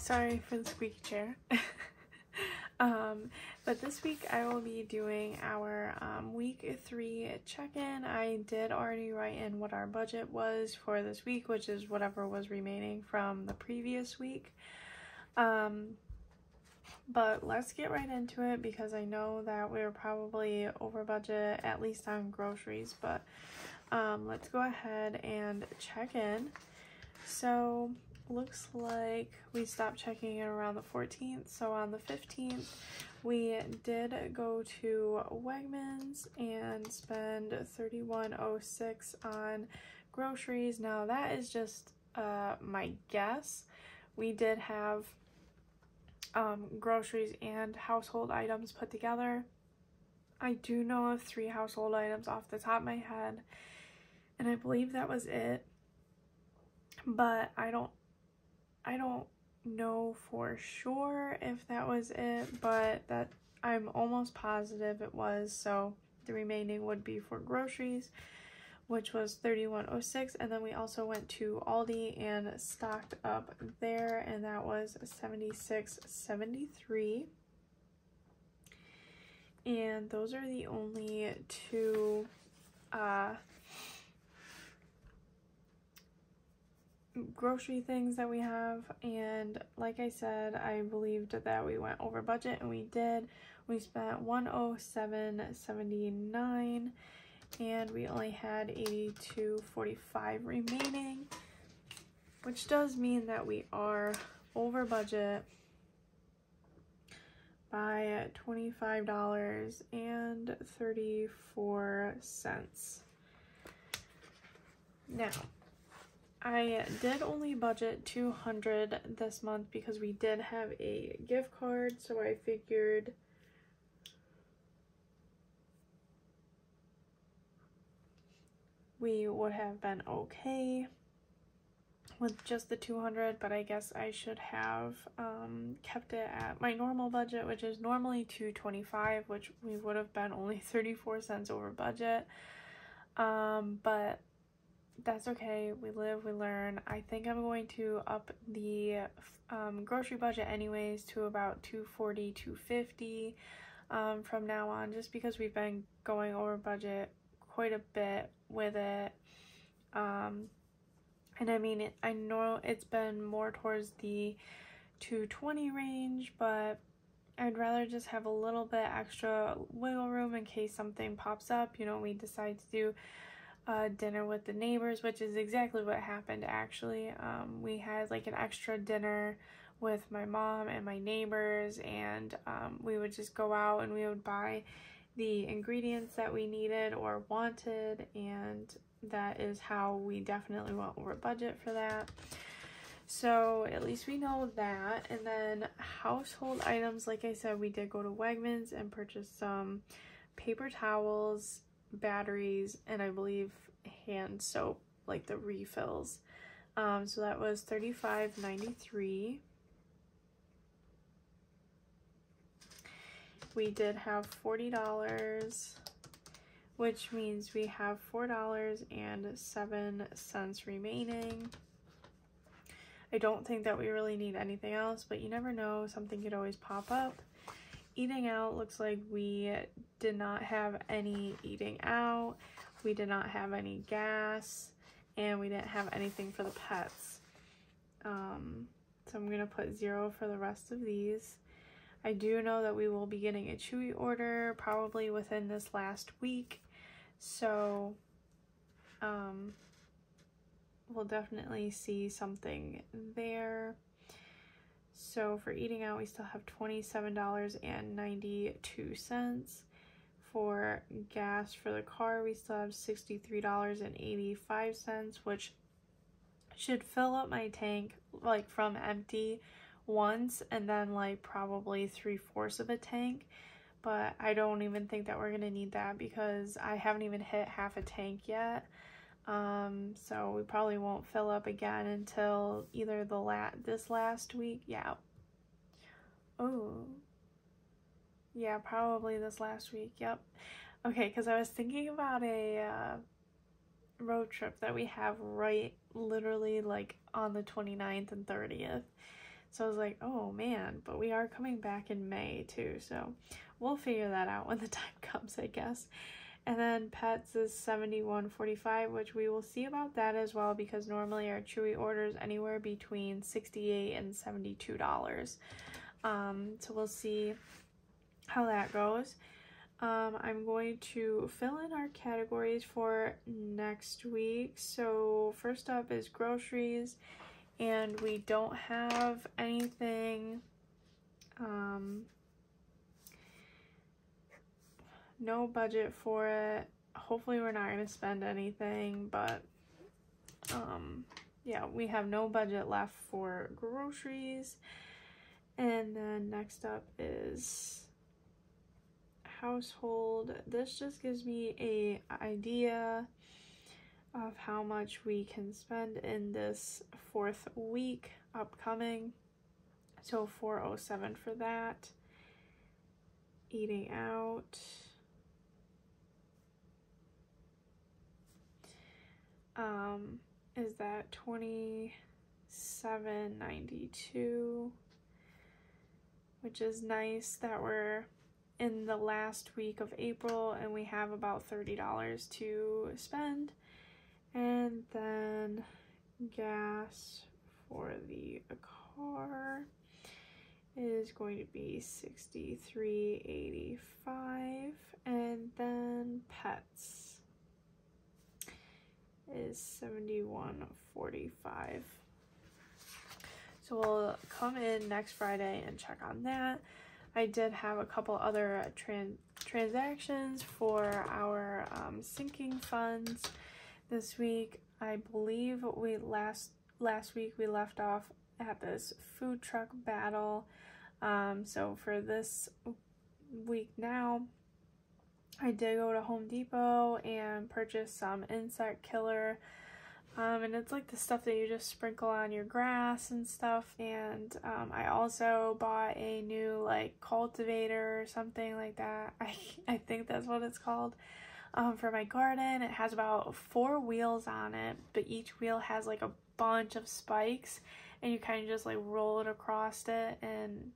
Sorry for the squeaky chair. But this week I will be doing our week 3 check-in. I did already write in what our budget was for this week, which is whatever was remaining from the previous week. But let's get right into it because I know that we're probably over budget, at least on groceries, but let's go ahead and check in. So looks like we stopped checking in around the 14th, so on the 15th we did go to Wegmans and spend $31.06 on groceries. Now that is just my guess. We did have groceries and household items put together. I do know of 3 household items off the top of my head, and I believe that was it, but I don't know for sure if that was it, but that I'm almost positive it was. So the remaining would be for groceries, which was $31.06, and then we also went to Aldi and stocked up there, and that was $76.73. And those are the only 2 grocery things that we have. And like I said, I believed that we went over budget, and we did. We spent $107.79, and we only had $82.45 remaining, which does mean that we are over budget by $25.34. Now, I did only budget $200 this month because we did have a gift card, so I figured we would have been okay with just the $200, but I guess I should have kept it at my normal budget, which is normally $225, which we would have been only 34 cents over budget. But that's okay. We live, we learn. I think I'm going to up the grocery budget anyways to about $240, $250 from now on, just because we've been going over budget quite a bit with it. And I mean, I know it's been more towards the $220 range, but I'd rather just have a little bit extra wiggle room in case something pops up. You know, we decide to do dinner with the neighbors, which is exactly what happened actually. We had like an extra dinner with my mom and my neighbors, and we would just go out and we would buy the ingredients that we needed or wanted, and that is how we definitely went over budget for that. So at least we know that. And then household items, like I said, we did go to Wegmans and purchase some paper towels, batteries, and I believe hand soap, like the refills. So that was $35.93. We did have $40, which means we have $4.07 remaining. I don't think that we really need anything else, but you never know, something could always pop up. Eating out, looks like we did not have any eating out, we did not have any gas, and we didn't have anything for the pets. So I'm gonna put 0 for the rest of these. I do know that we will be getting a Chewy order probably within this last week, so we'll definitely see something there. So for eating out, we still have $27.92. For gas for the car, we still have $63.85, which should fill up my tank like from empty once, and then like probably 3/4 of a tank. But I don't even think that we're gonna need that because I haven't even hit half a tank yet. So we probably won't fill up again until either this last week. Yeah. Oh. Yeah, probably this last week. Yep. Okay, because I was thinking about a road trip that we have right literally like on the 29th and 30th. So I was like, oh man, but we are coming back in May too, so we'll figure that out when the time comes, I guess. And then pets is $71.45, which we will see about that as well, because normally our Chewy orders anywhere between $68 and $72. So we'll see how that goes. I'm going to fill in our categories for next week. So first up is groceries, and we don't have anything, no budget for it. Hopefully we're not going to spend anything, but yeah, we have no budget left for groceries. And then next up is household. This just gives me a idea of how much we can spend in this 4th week upcoming. So $407 for that. Eating out, is that $27.92, which is nice that we're in the last week of April and we have about $30 to spend. And then gas for the car is going to be $63.85, and then pets is $71.45. So we'll come in next Friday and check on that. I did have a couple other transactions for our sinking funds this week. I believe we last week we left off at this food truck battle. So for this week now, I did go to Home Depot and purchase some insect killer. And it's like the stuff that you just sprinkle on your grass and stuff. And I also bought a new like cultivator or something like that. I think that's what it's called. For my garden. It has about 4 wheels on it, but each wheel has like a bunch of spikes, and you kind of just like roll it across it, and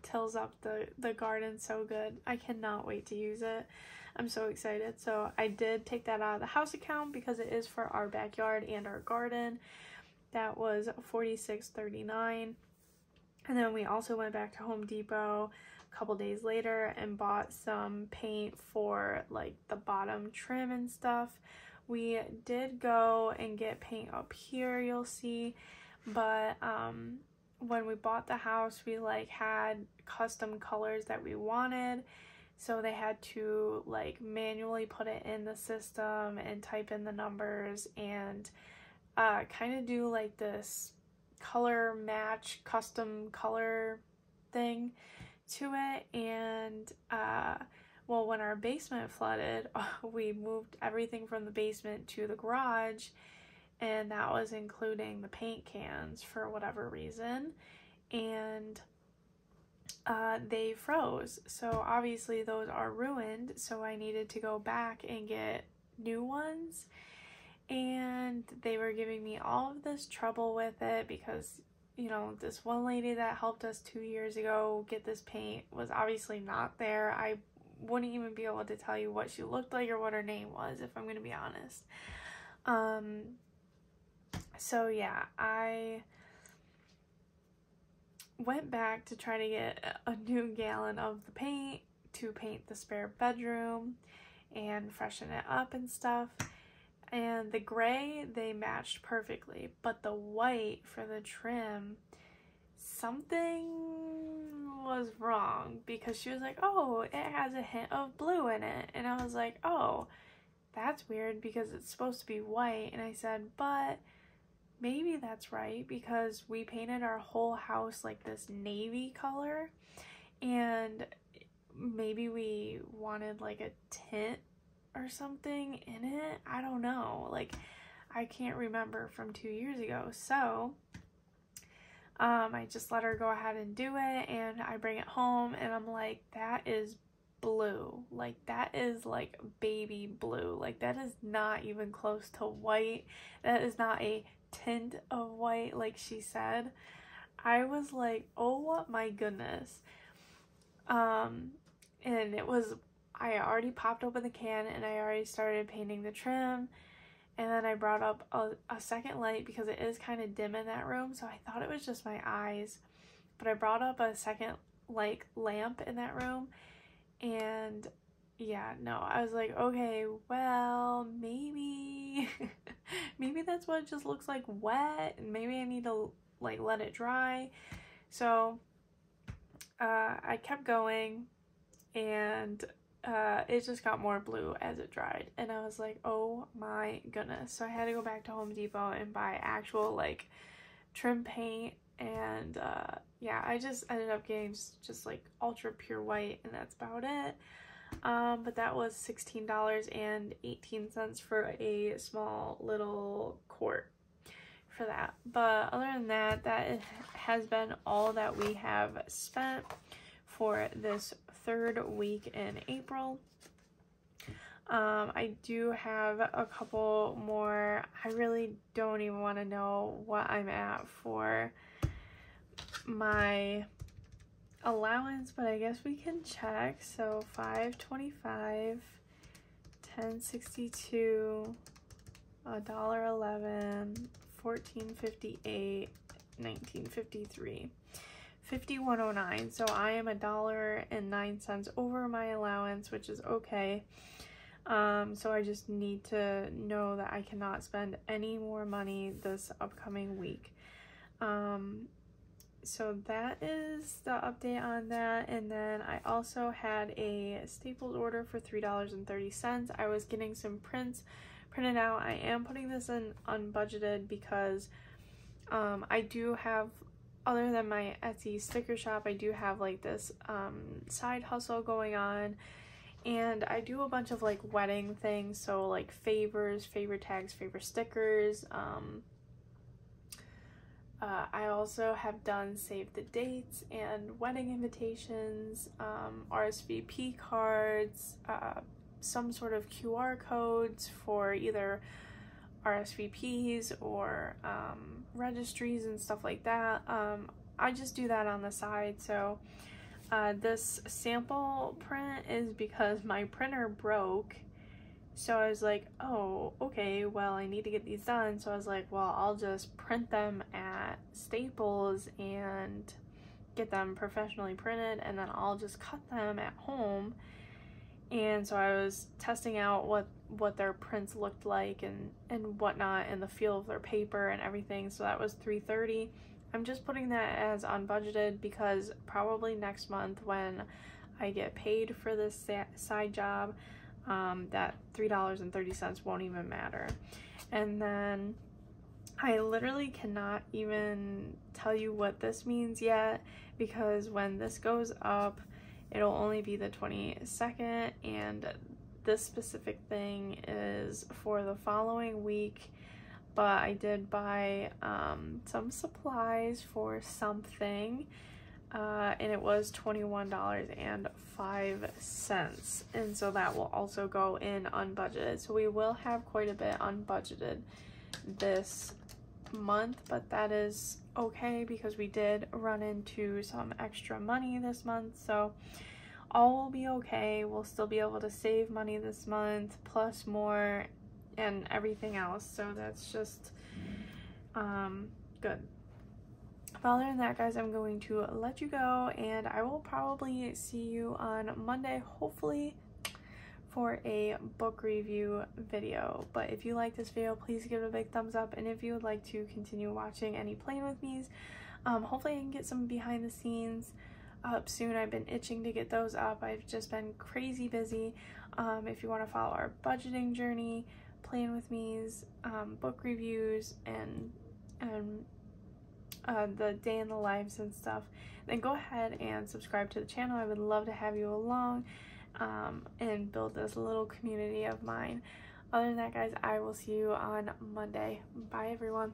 tills up the garden so good. I cannot wait to use it. I'm so excited. So I did take that out of the house account because it is for our backyard and our garden. That was $46.39. And then we also went back to Home Depot a couple days later and bought some paint for like the bottom trim and stuff. We did go and get paint up here, you'll see, but when we bought the house, we like had custom colors that we wanted, so they had to like manually put it in the system and type in the numbers and kind of do like this color match custom color thing to it. And well, when our basement flooded, we moved everything from the basement to the garage, and that was including the paint cans for whatever reason, and they froze. So obviously those are ruined, so I needed to go back and get new ones, and they were giving me all of this trouble with it because, you know, this one lady that helped us 2 years ago get this paint was obviously not there. I wouldn't even be able to tell you what she looked like or what her name was, if I'm gonna be honest. So yeah, I went back to try to get a new gallon of the paint to paint the spare bedroom and freshen it up and stuff. And the gray, they matched perfectly, but the white for the trim, something was wrong, because she was like, oh, it has a hint of blue in it. And I was like, oh, that's weird because it's supposed to be white. And I said, but maybe that's right, because we painted our whole house like this navy color, and maybe we wanted like a tint or something in it. I don't know, like I can't remember from 2 years ago. So I just let her go ahead and do it, and I bring it home and I'm like, that is blue, like that is like baby blue, like that is not even close to white, that is not a tint of white like she said. I was like, oh my goodness. And it was, I already popped open the can and I already started painting the trim. And then I brought up a second light because it is kind of dim in that room. So I thought it was just my eyes. But I brought up a second like lamp in that room. And yeah, no, I was like, okay, well, maybe, maybe that's what it just looks like wet. And maybe I need to like let it dry. So I kept going and it just got more blue as it dried, and I was like, oh my goodness. So I had to go back to Home Depot and buy actual like trim paint, and yeah, I just ended up getting just like ultra pure white, and that's about it. But that was $16.18 for a small little quart for that. But other than that, that has been all that we have spent for this third week in April. I do have a couple more. I really don't even want to know what I'm at for my allowance, but I guess we can check. So $5.25, $10.62, $1.11, $14.58, $19.53. $51.09. So I am $1.09 over my allowance, which is okay. So I just need to know that I cannot spend any more money this upcoming week. So that is the update on that. And then I also had a Staples order for $3.30. I was getting some prints printed out. I am putting this in unbudgeted because I do have, other than my Etsy sticker shop, I do have like this side hustle going on, and I do a bunch of like wedding things, so like favors, favor tags, favor stickers. I also have done save the dates and wedding invitations, RSVP cards, some sort of QR codes for either RSVPs or registries and stuff like that. I just do that on the side. So this sample print is because my printer broke, so I was like, oh, okay, well, I need to get these done. So I was like, well, I'll just print them at Staples and get them professionally printed, and then I'll just cut them at home. And so I was testing out what their prints looked like and whatnot, and the feel of their paper and everything. So that was $3.30. I'm just putting that as unbudgeted because probably next month when I get paid for this side job, that $3.30 won't even matter. And then I literally cannot even tell you what this means yet, because when this goes up, it'll only be the 22nd, and this specific thing is for the following week. But I did buy some supplies for something, and it was $21.05, and so that will also go in unbudgeted. So we will have quite a bit unbudgeted this month, but that is okay because we did run into some extra money this month, so all will be okay. We'll still be able to save money this month plus more and everything else, so that's just good. But other than that, guys, I'm going to let you go, and I will probably see you on Monday, hopefully, for a book review video. But if you like this video, please give it a big thumbs up, and if you would like to continue watching any Playing With Me's, hopefully I can get some behind the scenes up soon. I've been itching to get those up. I've just been crazy busy. If you want to follow our budgeting journey, Playing With Me's, book reviews, and the day in the lives and stuff, then go ahead and subscribe to the channel. I would love to have you along and build this little community of mine. Other than that, guys, I will see you on Monday. Bye, everyone.